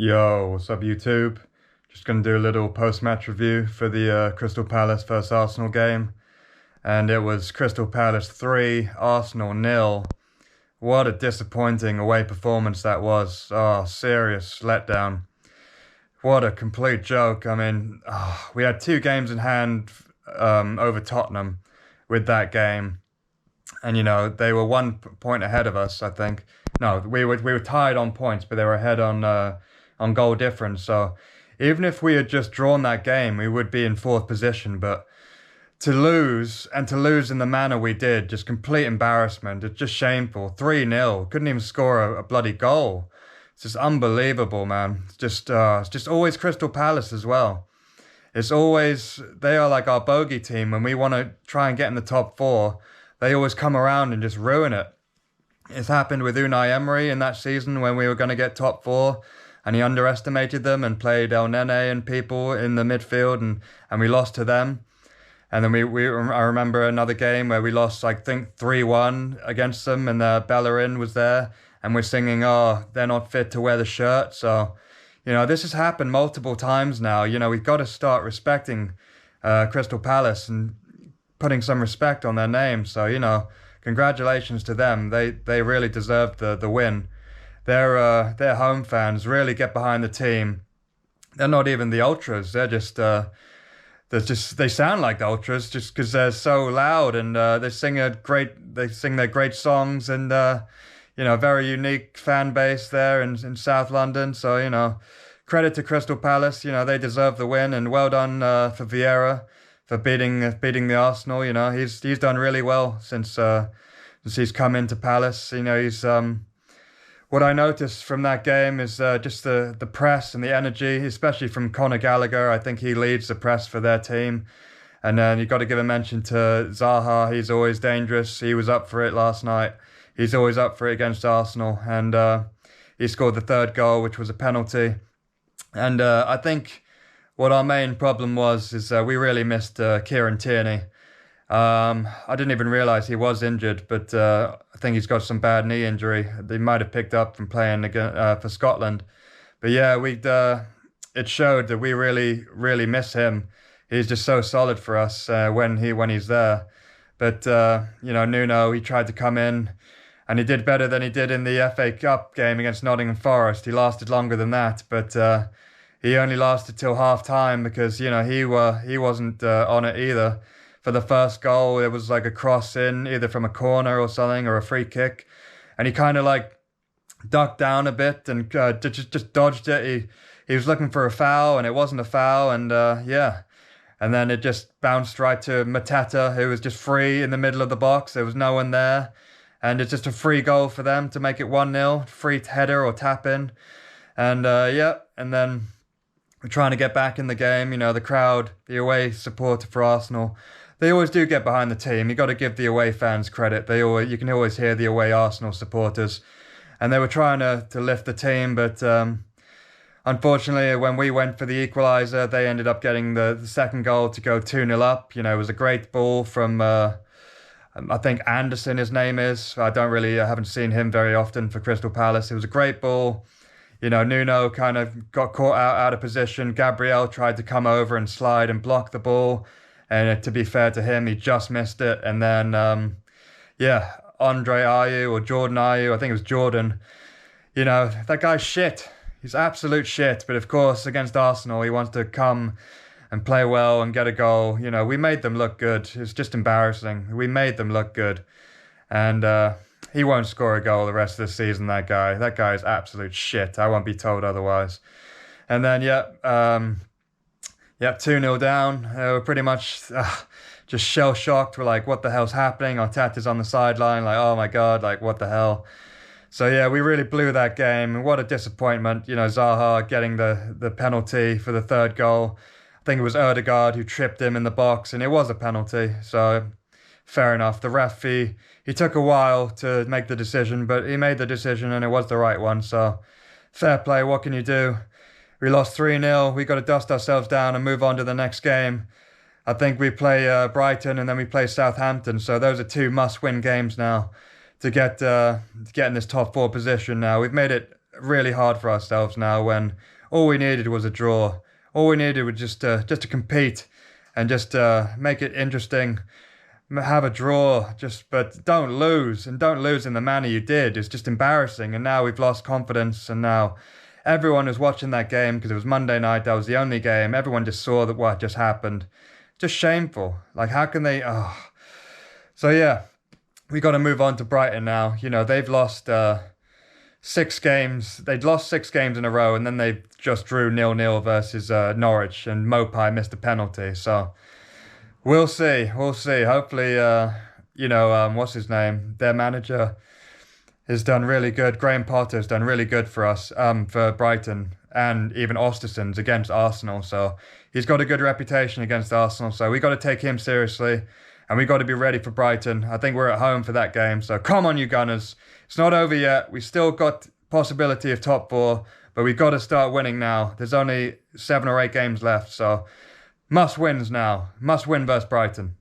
Yo, what's up, YouTube? Just gonna do a little post-match review for the Crystal Palace versus Arsenal game, and it was Crystal Palace 3, Arsenal nil. What a disappointing away performance that was. Oh, serious letdown. What a complete joke. I mean, we had two games in hand over Tottenham with that game, and they were 1 point ahead of us. I think. No, we were tied on points, but they were ahead on goal difference. So even if we had just drawn that game, we would be in fourth position. But to lose in the manner we did, just complete embarrassment. It's just shameful. 3-0. Couldn't even score a bloody goal. It's just unbelievable, man. It's just always Crystal Palace as well. It's always, they are like our bogey team. When we want to try and get in the top four, they always come around and just ruin it. It's happened with Unai Emery in that season when we were going to get top four, and he underestimated them and played El Nene and people in the midfield, and we lost to them. And then I remember another game where we lost, I think, 3-1 against them, and Bellerin was there, and we're singing, oh, they're not fit to wear the shirt. So, this has happened multiple times now. We've got to start respecting Crystal Palace and putting some respect on their name. So, congratulations to them. They really deserved the win. Their home fans really get behind the team. They're not even the ultras. They sound like the ultras just because they're so loud, and they sing their great songs, and very unique fan base there in South London. So credit to Crystal Palace. They deserve the win, and well done for Vieira for beating the Arsenal. He's done really well since he's come into Palace. He's what I noticed from that game is just the press and the energy, especially from Conor Gallagher. I think he leads the press for their team. And then you've got to give a mention to Zaha. He's always dangerous. He was up for it last night. He's always up for it against Arsenal. And he scored the third goal, which was a penalty. And I think what our main problem is we really missed Kieran Tierney. I didn't even realise he was injured, but I think he's got some bad knee injury. They might have picked up from playing again for Scotland. But yeah, it showed that we really, really miss him. He's just so solid for us when he's there. But Nuno, he tried to come in, and he did better than he did in the FA Cup game against Nottingham Forest. He lasted longer than that, but he only lasted till half time because he wasn't on it either. For the first goal, it was like a cross in, either from a corner or something, or a free kick. And he kind of like ducked down a bit and just dodged it. He was looking for a foul, and it wasn't a foul. And yeah. And then it just bounced right to Mateta, who was just free in the middle of the box. There was no one there. And it's just a free goal for them to make it 1-0. Free header or tap in. And yeah. And then we're trying to get back in the game. The crowd, the away supporter for Arsenal, they always do get behind the team. You got to give the away fans credit. You can always hear the away Arsenal supporters, and they were trying to lift the team. But unfortunately, when we went for the equaliser, they ended up getting the second goal to go 2-0 up. It was a great ball from I think Anderson, his name is. I haven't seen him very often for Crystal Palace. It was a great ball. Nuno kind of got caught out of position. Gabriel tried to come over and slide and block the ball. And to be fair to him, he just missed it. And then, Andre Ayew or Jordan Ayew, I think it was Jordan. That guy's shit. He's absolute shit. But of course, against Arsenal, he wants to come and play well and get a goal. We made them look good. It's just embarrassing. We made them look good. And he won't score a goal the rest of the season, that guy. That guy is absolute shit. I won't be told otherwise. And then, 2-0 down. We're pretty much just shell-shocked. We're like, what the hell's happening? Arteta's on the sideline, like, oh my God, like, what the hell? So yeah, we really blew that game. What a disappointment. Zaha getting the penalty for the third goal. I think it was Ødegaard who tripped him in the box, and it was a penalty. So fair enough. The ref, he took a while to make the decision, but he made the decision, and it was the right one. So fair play. What can you do? We lost 3-0. We got to dust ourselves down and move on to the next game. I think we play Brighton, and then we play Southampton. So those are two must-win games now to get in this top four position now. We've made it really hard for ourselves now when all we needed was a draw. All we needed was just to compete and just make it interesting, have a draw, just but don't lose and don't lose in the manner you did. It's just embarrassing. And now we've lost confidence, and now everyone who's watching that game, because it was Monday night, that was the only game. Everyone just saw that what just happened. Just shameful. Like, how can they? Oh. So yeah, we got to move on to Brighton now. You know, they've lost 6 games. They'd lost 6 games in a row, and then they just drew 0-0 versus Norwich, and Mopai missed a penalty. So we'll see. We'll see. Hopefully, what's his name? Their manager has done really good. Graham Potter has done really good for us, for Brighton, and even Osterson's against Arsenal. So he's got a good reputation against Arsenal. So we got to take him seriously, and we got to be ready for Brighton. I think we're at home for that game. So come on, you Gunners. It's not over yet. We still got possibility of top 4, but we've got to start winning now. There's only 7 or 8 games left. So must wins now. Must win versus Brighton.